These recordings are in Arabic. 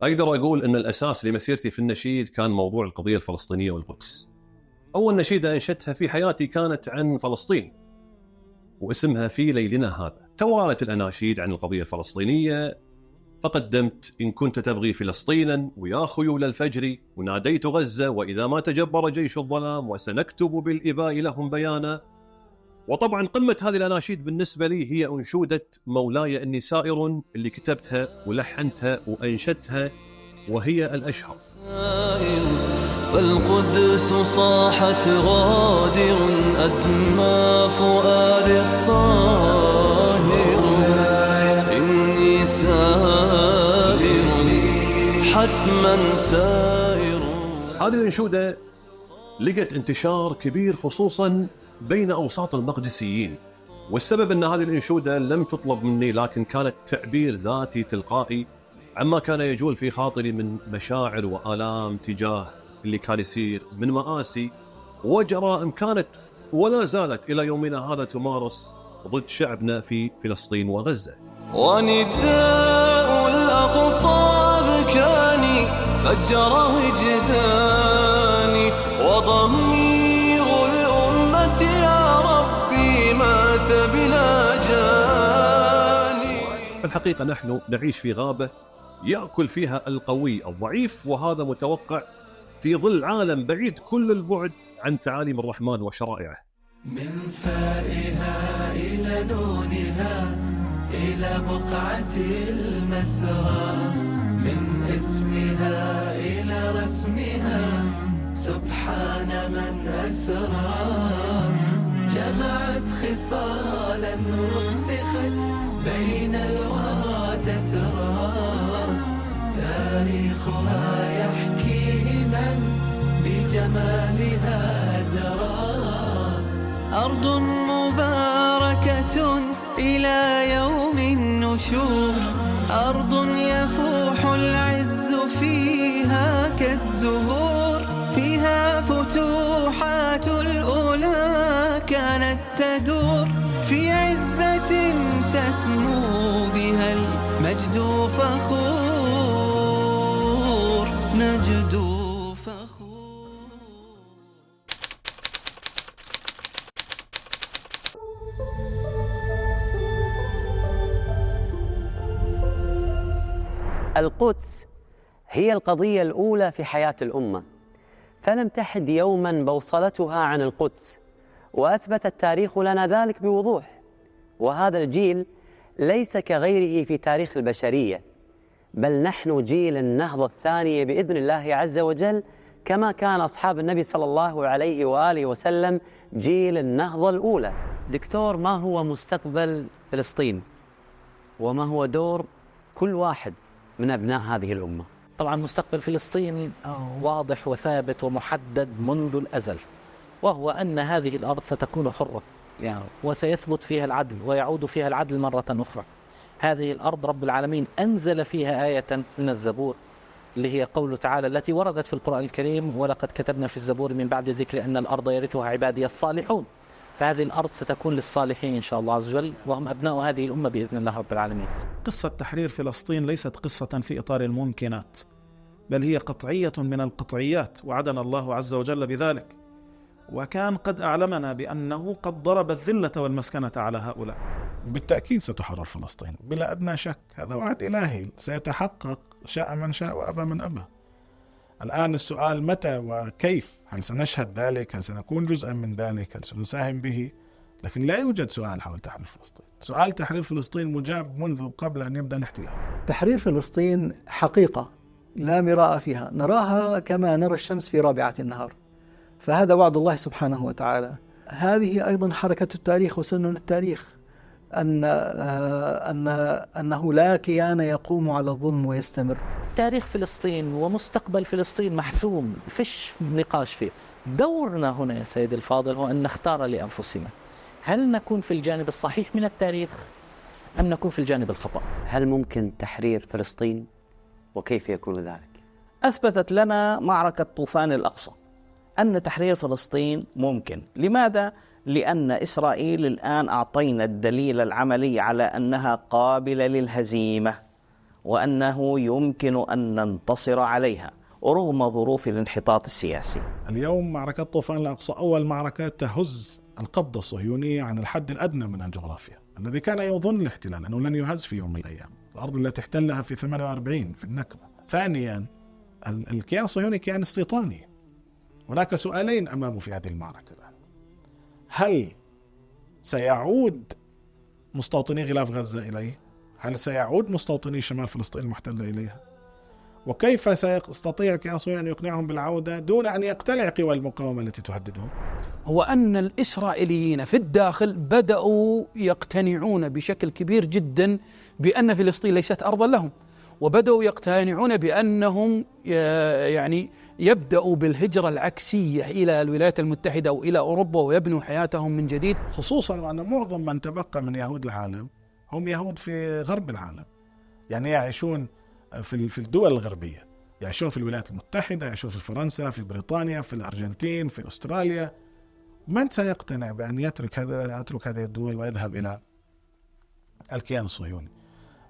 أقدر أقول أن الأساس لمسيرتي في النشيد كان موضوع القضية الفلسطينية والقدس. أول نشيدة أنشدتها في حياتي كانت عن فلسطين واسمها في ليلنا هذا. توالت الأناشيد عن القضية الفلسطينية، فقدمت إن كنت تبغي فلسطينا ويا خيول الفجر، وناديت غزة وإذا ما تجبر جيش الظلام، وسنكتب بالإباء لهم بيانا. وطبعا قمة هذه الأناشيد بالنسبة لي هي أنشودة مولاي إني سائر، اللي كتبتها ولحنتها وأنشدتها، وهي الأشهر. فالقدس صاحت غادر أدمى فؤاد الطاهر، إني سائر حتما سائر. هذه الأنشودة لقت انتشار كبير خصوصا بين أوساط المقدسيين، والسبب أن هذه الأنشودة لم تطلب مني، لكن كانت تعبير ذاتي تلقائي عما كان يجول في خاطري من مشاعر وآلام تجاه اللي كان يصير من مآسي وجرائم كانت ولا زالت إلى يومنا هذا تمارس ضد شعبنا في فلسطين وغزة. ونداء الأقصى بكاني فجر وجداني، وضمير الأمة يا ربي مات بلا جاني. الحقيقة نحن نعيش في غابة يأكل فيها القوي الضعيف، وهذا متوقع في ظل عالم بعيد كل البعد عن تعاليم الرحمن وشرائعه. من فائها إلى نونها إلى بقعة المسرى، من اسمها إلى رسمها سبحان من أسرى. جمعت خصالا رسخت بين الورى تترى، تاريخها يحكيه من بجمالها درى. أرض مباركة إلى يوم النشور، أرض يفوح العز فيها كالزهور، فيها فتوحات الأولى كانت تدور، في عزة تسمو بها المجد فخور، مجد فخور. القدس هي القضية الأولى في حياة الأمة، فلم تحد يوما بوصلتها عن القدس، وأثبت التاريخ لنا ذلك بوضوح. وهذا الجيل ليس كغيره في تاريخ البشرية، بل نحن جيل النهضة الثانية بإذن الله عز وجل، كما كان أصحاب النبي صلى الله عليه وآله وسلم جيل النهضة الأولى. دكتور، ما هو مستقبل فلسطين؟ وما هو دور كل واحد من أبناء هذه الأمة؟ طبعا مستقبل فلسطين واضح وثابت ومحدد منذ الأزل، وهو أن هذه الأرض ستكون حرة وسيثبت فيها العدل ويعود فيها العدل مرة أخرى. هذه الأرض رب العالمين أنزل فيها آية من الزبور اللي هي قوله تعالى التي وردت في القرآن الكريم: ولقد كتبنا في الزبور من بعد ذكر أن الأرض يرثها عبادي الصالحون. فهذه الأرض ستكون للصالحين إن شاء الله عز وجل، وهم أبناء هذه الأمة بإذن الله رب العالمين. قصة تحرير فلسطين ليست قصة في إطار الممكنات، بل هي قطعية من القطعيات، وعدنا الله عز وجل بذلك، وكان قد أعلمنا بأنه قد ضرب الذلة والمسكنة على هؤلاء. بالتأكيد ستحرر فلسطين بلا أدنى شك، هذا وعد إلهي سيتحقق شاء من شاء وأبى من أبى. الآن السؤال متى وكيف، هل سنشهد ذلك، هل سنكون جزءا من ذلك، هل سنساهم به؟ لكن لا يوجد سؤال حول تحرير فلسطين. سؤال تحرير فلسطين مجاب منذ قبل أن يبدأ الاحتلال. تحرير فلسطين حقيقة لا مراء فيها، نراها كما نرى الشمس في رابعة النهار، فهذا وعد الله سبحانه وتعالى. هذه أيضا حركة التاريخ وسنن التاريخ، أنه لا كيان يقوم على الظلم ويستمر. تاريخ فلسطين ومستقبل فلسطين محسوم، فيش نقاش فيه. دورنا هنا يا سيدي الفاضل هو أن نختار لأنفسنا، هل نكون في الجانب الصحيح من التاريخ أم نكون في الجانب الخطأ؟ هل ممكن تحرير فلسطين؟ وكيف يكون ذلك؟ أثبتت لنا معركة طوفان الأقصى أن تحرير فلسطين ممكن. لماذا؟ لأن إسرائيل الآن أعطينا الدليل العملي على أنها قابلة للهزيمة، وأنه يمكن أن ننتصر عليها رغم ظروف الانحطاط السياسي. اليوم معركة طوفان الأقصى أول معركة تهز القبضة الصهيونية عن الحد الأدنى من الجغرافيا الذي كان يظن الاحتلال أنه لن يهز في يوم من الأيام، الأرض التي احتلها في 48 في النكبة. ثانيا الكيان الصهيوني كيان استيطاني. هناك سؤالين أمامه في هذه المعركة الآن: هل سيعود مستوطني غلاف غزة إليه؟ هل سيعود مستوطني شمال فلسطين المحتلة إليها؟ وكيف سيستطيع الكيان الصهيوني أن يقنعهم بالعودة دون أن يقتلع قوى المقاومة التي تهددهم؟ هو أن الإسرائيليين في الداخل بدأوا يقتنعون بشكل كبير جدا بأن فلسطين ليست أرضا لهم، وبدأوا يقتنعون بأنهم يعني يبدأوا بالهجرة العكسية إلى الولايات المتحدة أو إلى أوروبا ويبنوا حياتهم من جديد، خصوصا وأن معظم من تبقى من يهود العالم هم يهود في غرب العالم، يعني يعيشون في الدول الغربية، يعيشون في الولايات المتحدة، يعيشون في فرنسا، في بريطانيا، في الأرجنتين، في أستراليا. من سيقتنع بأن يترك هذه الدول ويذهب إلى الكيان الصهيوني؟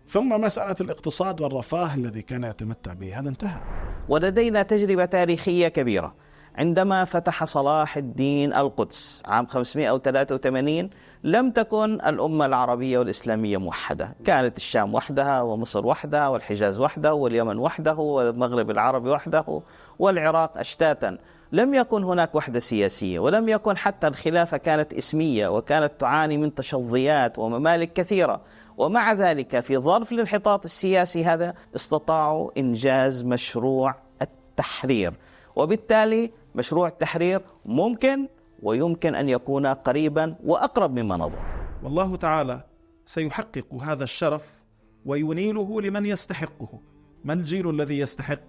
ثم مسألة الاقتصاد والرفاه الذي كان يتمتع به هذا انتهى. ولدينا تجربة تاريخية كبيرة. عندما فتح صلاح الدين القدس عام 583 لم تكن الأمة العربية والإسلامية موحدة، كانت الشام وحدها ومصر وحدها والحجاز وحده واليمن وحده والمغرب العربي وحده والعراق أشتاتا. لم يكن هناك وحدة سياسية، ولم يكن حتى الخلافة كانت اسمية وكانت تعاني من تشظيات وممالك كثيرة. ومع ذلك في ظرف الانحطاط السياسي هذا استطاعوا إنجاز مشروع التحرير، وبالتالي مشروع التحرير ممكن ويمكن أن يكون قريبا وأقرب مما نظن. والله تعالى سيحقق هذا الشرف وينيله لمن يستحقه. ما الجيل الذي يستحق؟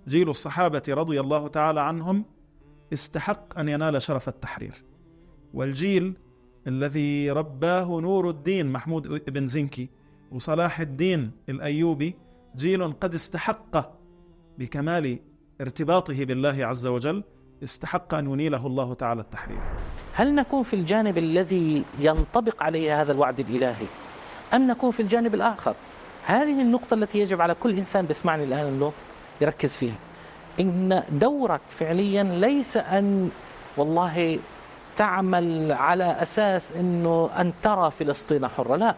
جيل الصحابة رضي الله تعالى عنهم استحق أن ينال شرف التحرير، والجيل الذي رباه نور الدين محمود بن زنكي وصلاح الدين الأيوبي جيل قد استحق بكمال ارتباطه بالله عز وجل، استحق أن ينيله الله تعالى التحرير. هل نكون في الجانب الذي ينطبق عليه هذا الوعد الإلهي أم نكون في الجانب الآخر؟ هذه النقطة التي يجب على كل إنسان بيسمعني الآن له يركز فيها. إن دورك فعليا ليس أن والله تعمل على أساس أنه أن ترى فلسطين حرة، لا،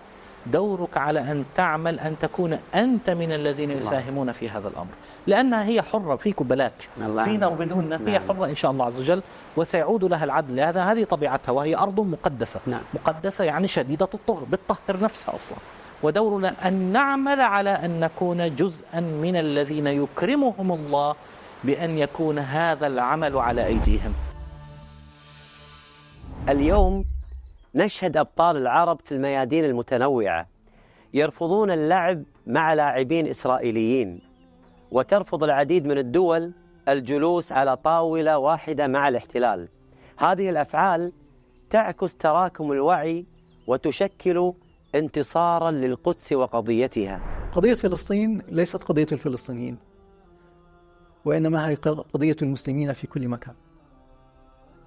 دورك على أن تعمل أن تكون أنت من الذين يساهمون في هذا الأمر، لأنها هي حرة فيك وبلاك، فينا وبدوننا، هي حرة إن شاء الله عز وجل وسيعود لها العدل. هذه طبيعتها، وهي أرض مقدسة. مقدسة يعني شديدة الطهر، بتطهر نفسها أصلا، ودورنا أن نعمل على أن نكون جزءا من الذين يكرمهم الله بأن يكون هذا العمل على أيديهم. اليوم نشهد أبطال العرب في الميادين المتنوعة يرفضون اللعب مع لاعبين إسرائيليين، وترفض العديد من الدول الجلوس على طاولة واحدة مع الاحتلال. هذه الأفعال تعكس تراكم الوعي وتشكل انتصارا للقدس وقضيتها. قضية فلسطين ليست قضية الفلسطينيين، وإنما هي قضية المسلمين في كل مكان.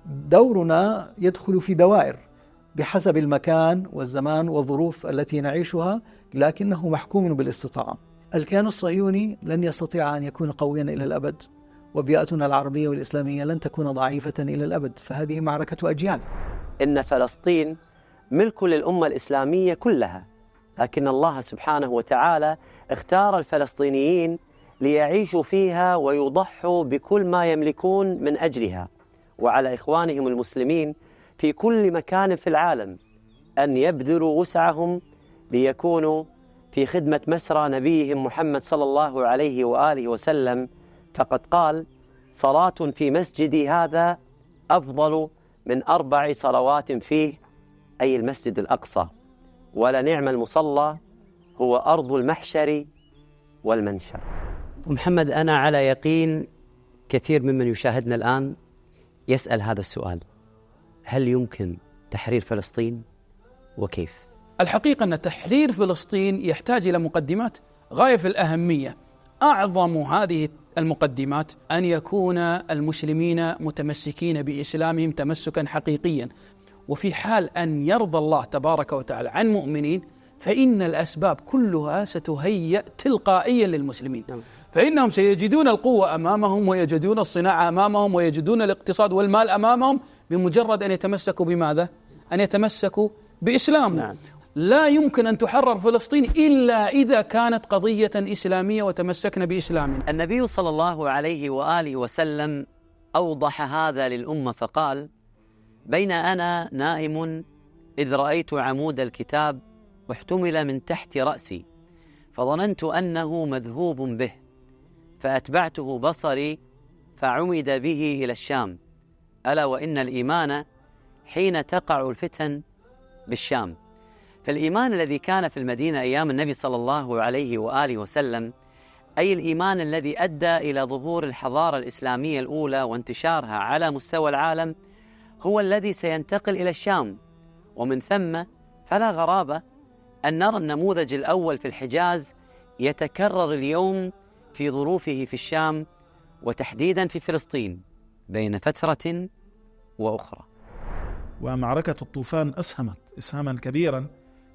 دورنا يدخل في دوائر بحسب المكان والزمان والظروف التي نعيشها، لكنه محكوم بالاستطاعة. الكيان الصهيوني لن يستطيع أن يكون قويا إلى الأبد، وبيئتنا العربية والإسلامية لن تكون ضعيفة إلى الأبد، فهذه معركة أجيال. إن فلسطين ملك للأمة الإسلامية كلها، لكن الله سبحانه وتعالى اختار الفلسطينيين ليعيشوا فيها ويضحوا بكل ما يملكون من أجلها، وعلى إخوانهم المسلمين في كل مكان في العالم أن يبذلوا وسعهم ليكونوا في خدمة مسرى نبيهم محمد صلى الله عليه وآله وسلم. فقد قال: صلاة في مسجدي هذا أفضل من 4 صلوات فيه، أي المسجد الأقصى، ولنعم المصلى هو أرض المحشر والمنشر. محمد، أنا على يقين كثير ممن يشاهدنا الآن يسأل هذا السؤال: هل يمكن تحرير فلسطين وكيف؟ الحقيقة أن تحرير فلسطين يحتاج إلى مقدمات غاية في الأهمية. أعظم هذه المقدمات أن يكون المسلمين متمسكين بإسلامهم تمسكا حقيقيا، وفي حال أن يرضى الله تبارك وتعالى عن مؤمنين فإن الأسباب كلها ستهيأ تلقائيا للمسلمين، فإنهم سيجدون القوة أمامهم، ويجدون الصناعة أمامهم، ويجدون الاقتصاد والمال أمامهم، بمجرد أن يتمسكوا بماذا؟ أن يتمسكوا بإسلامهم. لا يمكن أن تحرر فلسطين إلا إذا كانت قضية إسلامية وتمسكنا بإسلامنا. النبي صلى الله عليه وآله وسلم أوضح هذا للأمة فقال: بين أنا نائم إذ رأيت عمود الكتاب احتمل من تحت رأسي فظننت أنه مذهوب به فأتبعته بصري فعمد به إلى الشام، ألا وإن الإيمان حين تقع الفتن بالشام. فالإيمان الذي كان في المدينة أيام النبي صلى الله عليه وآله وسلم، أي الإيمان الذي أدى إلى ظهور الحضارة الإسلامية الأولى وانتشارها على مستوى العالم، هو الذي سينتقل إلى الشام. ومن ثم فلا غرابة أن نرى النموذج الأول في الحجاز يتكرر اليوم في ظروفه في الشام، وتحديدا في فلسطين، بين فترة وأخرى. ومعركة الطوفان أسهمت إسهاما كبيرا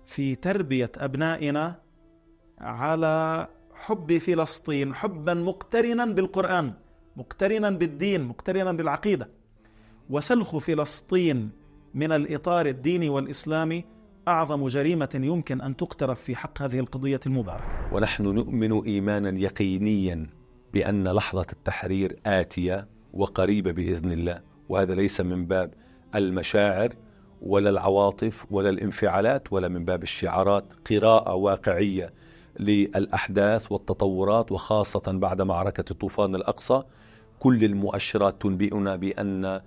في تربية أبنائنا على حب فلسطين، حبا مقترنا بالقرآن، مقترنا بالدين، مقترنا بالعقيدة. وسلخ فلسطين من الإطار الديني والإسلامي أعظم جريمة يمكن أن تقترف في حق هذه القضية المباركة. ونحن نؤمن إيمانا يقينيا بأن لحظة التحرير آتية وقريبة بإذن الله، وهذا ليس من باب المشاعر ولا العواطف ولا الانفعالات ولا من باب الشعارات، قراءة واقعية للأحداث والتطورات، وخاصة بعد معركة طوفان الأقصى كل المؤشرات تنبئنا بأن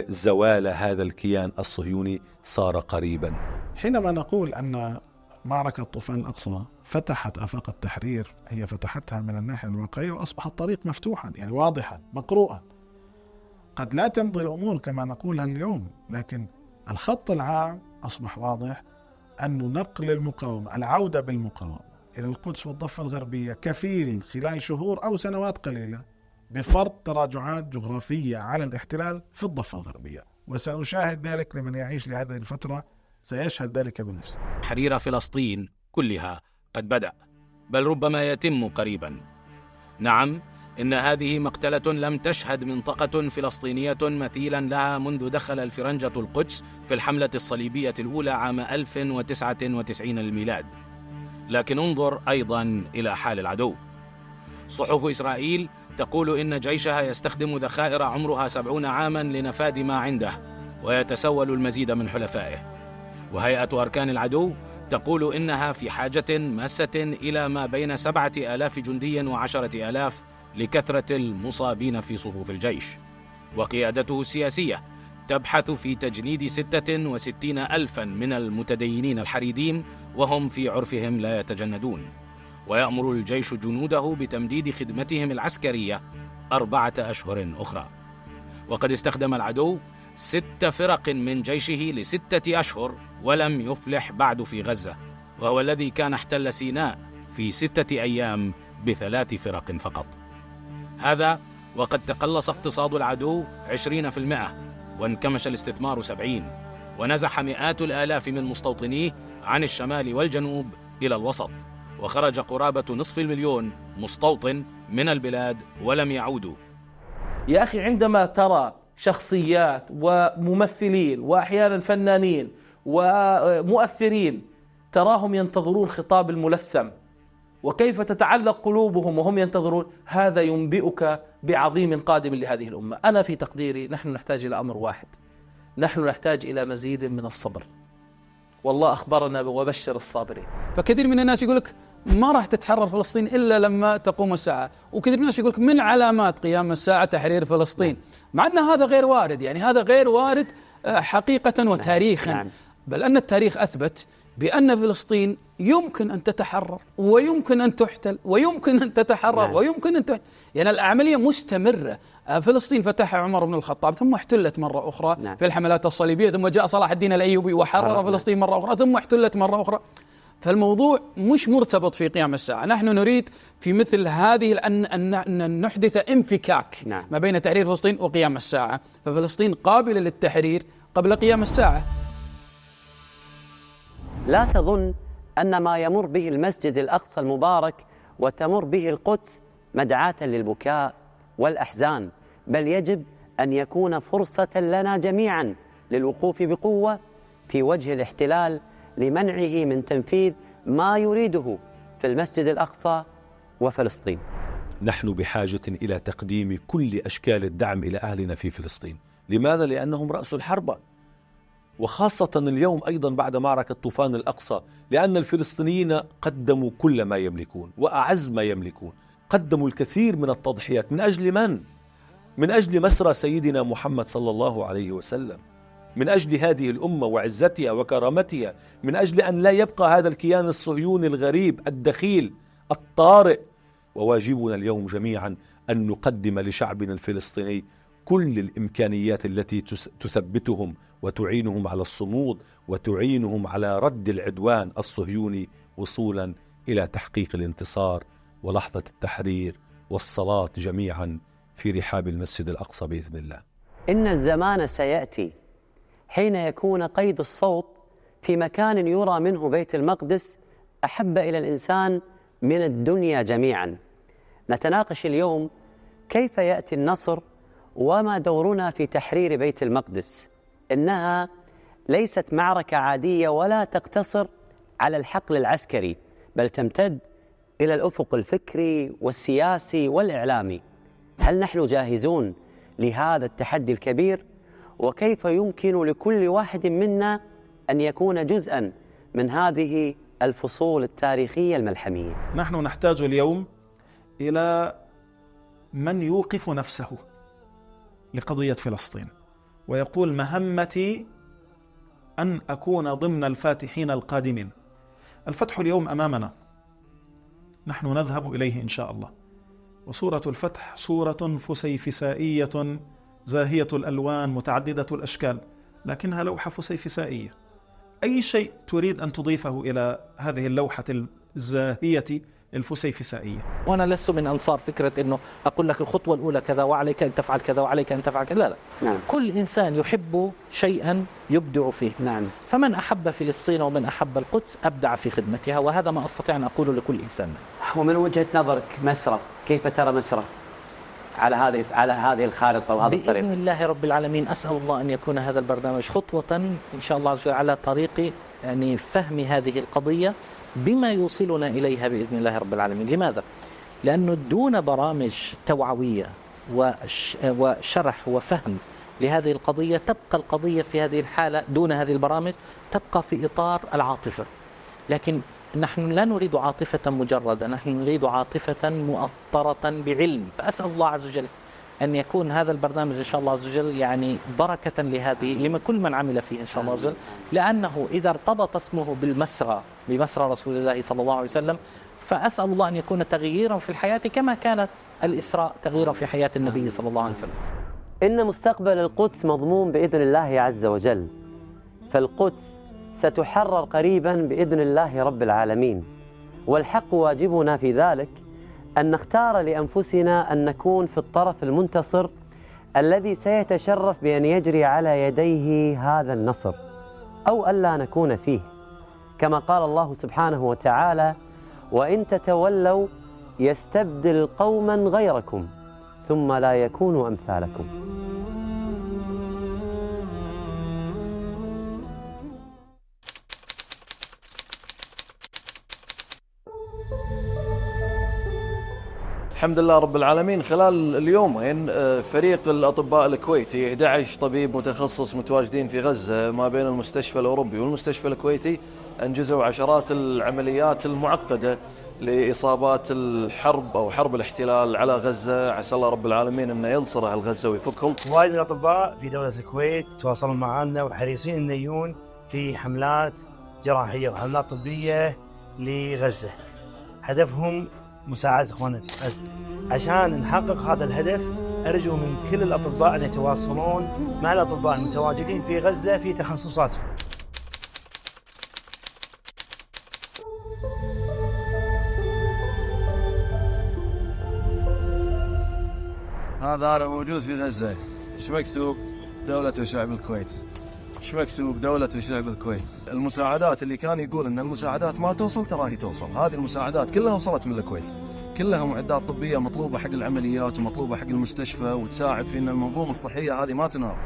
زوال هذا الكيان الصهيوني صار قريبا. حينما نقول أن معركة طوفان الأقصى فتحت آفاق التحرير، هي فتحتها من الناحية الواقعية وأصبح الطريق مفتوحا، يعني واضحا مقروءا. قد لا تمضي الأمور كما نقولها اليوم، لكن الخط العام أصبح واضح أن نقل المقاومة، العودة بالمقاومة إلى القدس والضفة الغربية كفيل خلال شهور أو سنوات قليلة بفرض تراجعات جغرافية على الاحتلال في الضفة الغربية، وسنشاهد ذلك لمن يعيش لهذه الفترة سيشهد ذلك بنفسه. تحرير فلسطين كلها قد بدأ، بل ربما يتم قريبا. نعم، إن هذه مقتلة لم تشهد منطقة فلسطينية مثيلا لها منذ دخل الفرنجة القدس في الحملة الصليبية الأولى عام 1099 للميلاد. لكن انظر أيضا إلى حال العدو. صحف إسرائيل تقول إن جيشها يستخدم ذخائر عمرها 70 عاما لنفاذ ما عنده، ويتسول المزيد من حلفائه. وهيئة أركان العدو تقول إنها في حاجة ماسة إلى ما بين 7,000 جندي و10,000 لكثرة المصابين في صفوف الجيش. وقيادته السياسية تبحث في تجنيد 66,000 من المتدينين الحريديم، وهم في عرفهم لا يتجندون. ويأمر الجيش جنوده بتمديد خدمتهم العسكرية 4 أشهر أخرى. وقد استخدم العدو 6 فرق من جيشه ل6 أشهر ولم يفلح بعد في غزة، وهو الذي كان احتل سيناء في 6 أيام ب3 فرق فقط. هذا وقد تقلص اقتصاد العدو 20%، وانكمش الاستثمار 70%، ونزح مئات الآلاف من مستوطنيه عن الشمال والجنوب إلى الوسط، وخرج قرابة 500,000 مستوطن من البلاد ولم يعودوا. يا أخي، عندما ترى شخصيات وممثلين وأحيانا فنانين ومؤثرين تراهم ينتظرون الخطاب الملثم وكيف تتعلق قلوبهم وهم ينتظرون، هذا ينبئك بعظيم قادم لهذه الأمة. أنا في تقديري نحن نحتاج إلى أمر واحد، نحن نحتاج إلى مزيد من الصبر، والله أخبرنا وبشر الصابرين. فكثير من الناس يقولك ما راح تتحرر فلسطين إلا لما تقوم الساعة، وكثير من الناس يقولك من علامات قيام الساعة تحرير فلسطين، مع أن هذا غير وارد، يعني هذا غير وارد حقيقة وتاريخا. بل أن التاريخ أثبت بأن فلسطين يمكن أن تتحرر ويمكن أن تحتل ويمكن أن تتحرر ويمكن أن تحتل، يعني العملية مستمرة. فلسطين فتحها عمر بن الخطاب ثم احتلت مرة أخرى في الحملات الصليبية، ثم جاء صلاح الدين الأيوبي وحرر فلسطين مرة أخرى ثم احتلت مرة أخرى. فالموضوع مش مرتبط في قيام الساعة. نحن نريد في مثل هذه أن نحدث انفكاك ما بين تحرير فلسطين وقيام الساعة، ففلسطين قابلة للتحرير قبل قيام الساعة. لا تظن أن ما يمر به المسجد الأقصى المبارك وتمر به القدس مدعاة للبكاء والأحزان، بل يجب أن يكون فرصة لنا جميعا للوقوف بقوة في وجه الاحتلال لمنعه من تنفيذ ما يريده في المسجد الأقصى وفلسطين. نحن بحاجة إلى تقديم كل أشكال الدعم إلى أهلنا في فلسطين. لماذا؟ لأنهم رأس الحرب، وخاصة اليوم أيضا بعد معركة طوفان الأقصى، لأن الفلسطينيين قدموا كل ما يملكون وأعز ما يملكون، قدموا الكثير من التضحيات. من أجل من؟ من أجل مسرى سيدنا محمد صلى الله عليه وسلم، من أجل هذه الأمة وعزتها وكرامتها، من أجل أن لا يبقى هذا الكيان الصهيوني الغريب الدخيل الطارئ. وواجبنا اليوم جميعا أن نقدم لشعبنا الفلسطيني كل الإمكانيات التي تثبتهم وتعينهم على الصمود وتعينهم على رد العدوان الصهيوني وصولا إلى تحقيق الانتصار ولحظة التحرير والصلاة جميعا في رحاب المسجد الأقصى بإذن الله. إن الزمان سيأتي حين يكون قيد الصوت في مكان يرى منه بيت المقدس أحب إلى الإنسان من الدنيا جميعا. نتناقش اليوم كيف يأتي النصر وما دورنا في تحرير بيت المقدس. إنها ليست معركة عادية ولا تقتصر على الحقل العسكري، بل تمتد إلى الأفق الفكري والسياسي والإعلامي. هل نحن جاهزون لهذا التحدي الكبير؟ وكيف يمكن لكل واحد منا أن يكون جزءا من هذه الفصول التاريخية الملحمية؟ نحن نحتاج اليوم إلى من يوقف نفسه لقضية فلسطين ويقول مهمتي أن أكون ضمن الفاتحين القادمين. الفتح اليوم أمامنا، نحن نذهب إليه إن شاء الله، وصورة الفتح صورة فسيفسائية زاهية الألوان متعددة الأشكال، لكنها لوحة فسيفسائية. أي شيء تريد أن تضيفه إلى هذه اللوحة الزاهية الفسيفسائية؟ وأنا لست من أنصار فكرة أنه أقول لك الخطوة الأولى كذا وعليك أن تفعل كذا وعليك أن تفعل كذا، لا. نعم. كل إنسان يحب شيئا يبدع فيه. نعم. فمن أحب فلسطين ومن أحب القدس أبدع في خدمتها، وهذا ما أستطيع أن أقوله لكل إنسان. ومن وجهة نظرك مسرى، كيف ترى مسرى على هذه الخارطة وهذا الطريق؟ بإذن الله رب العالمين أسأل الله أن يكون هذا البرنامج خطوة إن شاء الله على طريق يعني فهم هذه القضية بما يوصلنا إليها بإذن الله رب العالمين. لماذا؟ لأنه دون برامج توعوية وشرح وفهم لهذه القضية تبقى القضية في هذه الحالة، دون هذه البرامج تبقى في إطار العاطفة. لكن نحن لا نريد عاطفة مجردة، نحن نريد عاطفة مؤطرة بعلم. فأسأل الله عز وجل أن يكون هذا البرنامج إن شاء الله عز وجل يعني بركة لهذه كل من عمل فيه إن شاء الله عز وجل، لأنه إذا ارتبط اسمه بمسرى رسول الله صلى الله عليه وسلم، فأسأل الله أن يكون تغييرا في الحياة كما كانت الإسراء تغييرا في حياة النبي صلى الله عليه وسلم. إن مستقبل القدس مضمون بإذن الله عز وجل، فالقدس ستحرر قريبا بإذن الله رب العالمين، والحق واجبنا في ذلك أن نختار لأنفسنا أن نكون في الطرف المنتصر الذي سيتشرف بأن يجري على يديه هذا النصر، أو ألا نكون فيه، كما قال الله سبحانه وتعالى: وإن تتولوا يستبدل قوما غيركم ثم لا يكونوا أمثالكم. الحمد لله رب العالمين. خلال اليومين فريق الأطباء الكويتي 11 طبيب متخصص متواجدين في غزة ما بين المستشفى الأوروبي والمستشفى الكويتي أنجزوا عشرات العمليات المعقدة لإصابات الحرب أو حرب الاحتلال على غزة. عسى الله رب العالمين أنه ينصر أهل غزة ويفكهم. وايد من الأطباء في دولة الكويت تواصلون معنا وحريصين أن يجون في حملات جراحية وحملات طبية لغزة. هدفهم مساعدة إخواننا في غزة. عشان نحقق هذا الهدف أرجو من كل الأطباء أن يتواصلون مع الأطباء المتواجدين في غزة في تخصصاتهم. هذا أنا موجود في غزة. إيش مكتوب؟ دولة وشعب الكويت. ايش مكتوب دولة وشعب الكويت؟ المساعدات اللي كان يقول ان المساعدات ما توصل، ترى هي توصل. هذه المساعدات كلها وصلت من الكويت، كلها معدات طبية مطلوبة حق العمليات ومطلوبة حق المستشفى وتساعد في ان المنظومة الصحية هذه ما تنهار.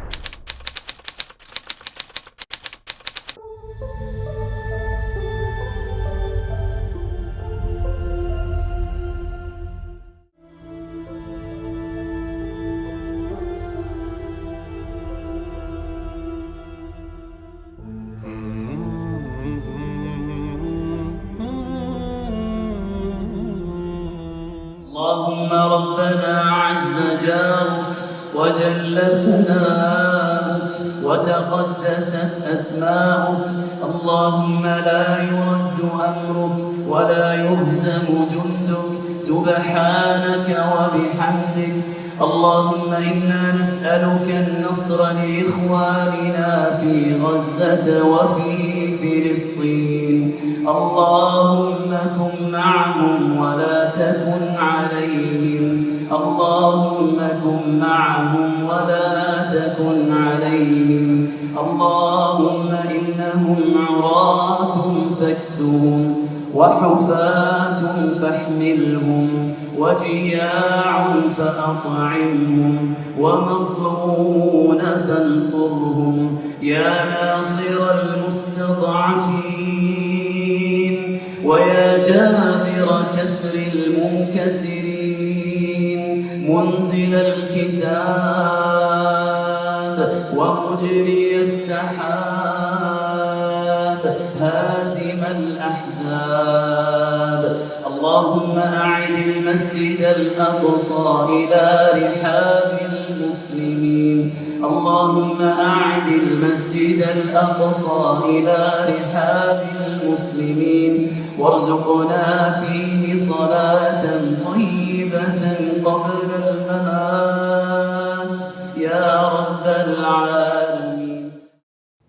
اللهم ربنا عز جارك وجل ثناؤك وتقدست أسماؤك، اللهم لا يرد أمرك ولا يهزم جندك، سبحانك وبحمدك. اللهم إنا نسألك النصر لإخواننا في غزة وفي فلسطين، اللهم كن معهم ولا تكن عليهم، اللهم كن معهم ولا تكن عليهم، اللهم إنهم عراة فاكسوهم وحفاة فاحملهم وجياع فأطعمهم ومظلومون فانصرهم يا ناصر المستضعفين ويا جابر كسر المنكسرين، منزل الكتاب ومجري السحاب، هازم الأحزاب. اللهم أعد المسجد الأقصى إلى رحاب المسلمين، اللهم أعد المسجد الأقصى إلى رحاب المسلمين، وارزقنا فيه صلاة طيبة قبل الممات يا رب العالمين.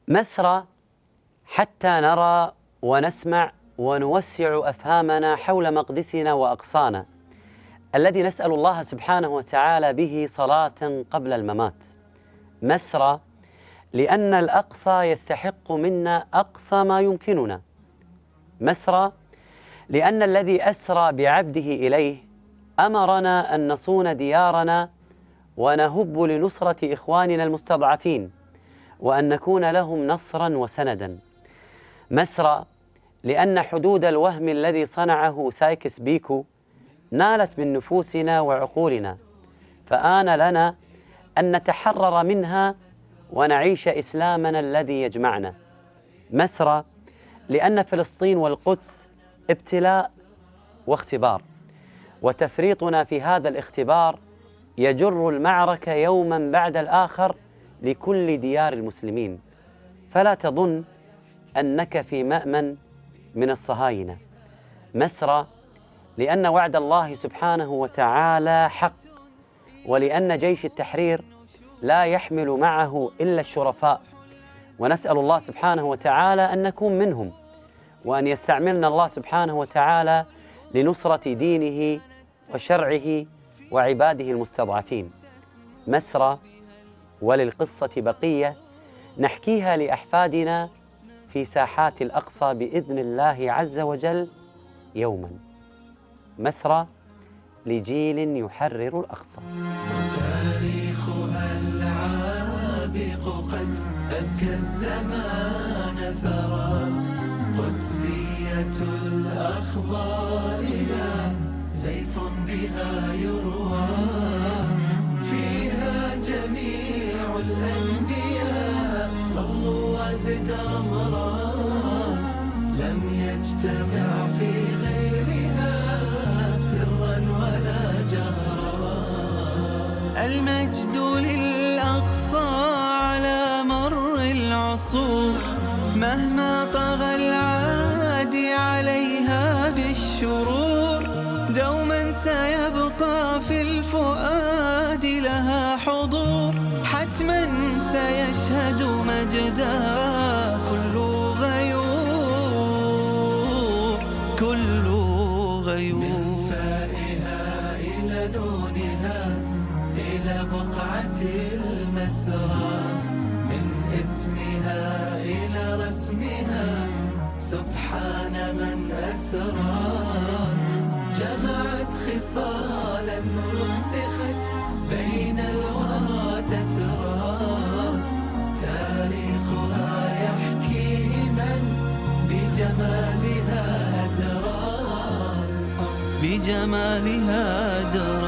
مسرى حتى نرى ونسمع ونوسع أفهامنا حول مقدسنا وأقصانا الذي نسأل الله سبحانه وتعالى به صلاة قبل الممات. مسرى لأن الأقصى يستحق منا أقصى ما يمكننا. مسرى لأن الذي أسرى بعبده إليه أمرنا أن نصون ديارنا ونهب لنصرة إخواننا المستضعفين وأن نكون لهم نصرا وسندا. مسرى لأن حدود الوهم الذي صنعه سايكس بيكو نالت من نفوسنا وعقولنا، فآن لنا أن نتحرر منها ونعيش إسلامنا الذي يجمعنا. مسرى لأن فلسطين والقدس ابتلاء واختبار، وتفريطنا في هذا الاختبار يجر المعركة يوما بعد الآخر لكل ديار المسلمين، فلا تظن أنك في مأمن من الصهاينة. مسرى لأن وعد الله سبحانه وتعالى حق، ولأن جيش التحرير لا يحمل معه إلا الشرفاء، ونسأل الله سبحانه وتعالى أن نكون منهم، وأن يستعملنا الله سبحانه وتعالى لنصرة دينه وشرعه وعباده المستضعفين. مسرى وللقصة بقية نحكيها لأحفادنا في ساحات الأقصى بإذن الله عز وجل يوما. مسرى لجيل يحرر الأقصى. تاريخها العابق قد أزكى الزمان ثرى، قدسية الأخبار لا سيف بها يروى، فيها جميع الأنبياء صلوا وزد أمرا، لم يجتمع في غيرها سرا ولا جهرا. المجد للأقصى على مر العصور، مهما طغى العادي عليها بالشرور، دوما سيبقى في الفؤاد لها حضور، حتما سيشهد مجدها كل غيور، كل غيور. من فائها إلى نونها إلى بقعة المسرى، من اسمها إلى رسمها سبحان من أسرى جمعت خصالا رسخت بين الورى تترى تاريخها يحكيه من بجمالها أدرى بجمالها أدرى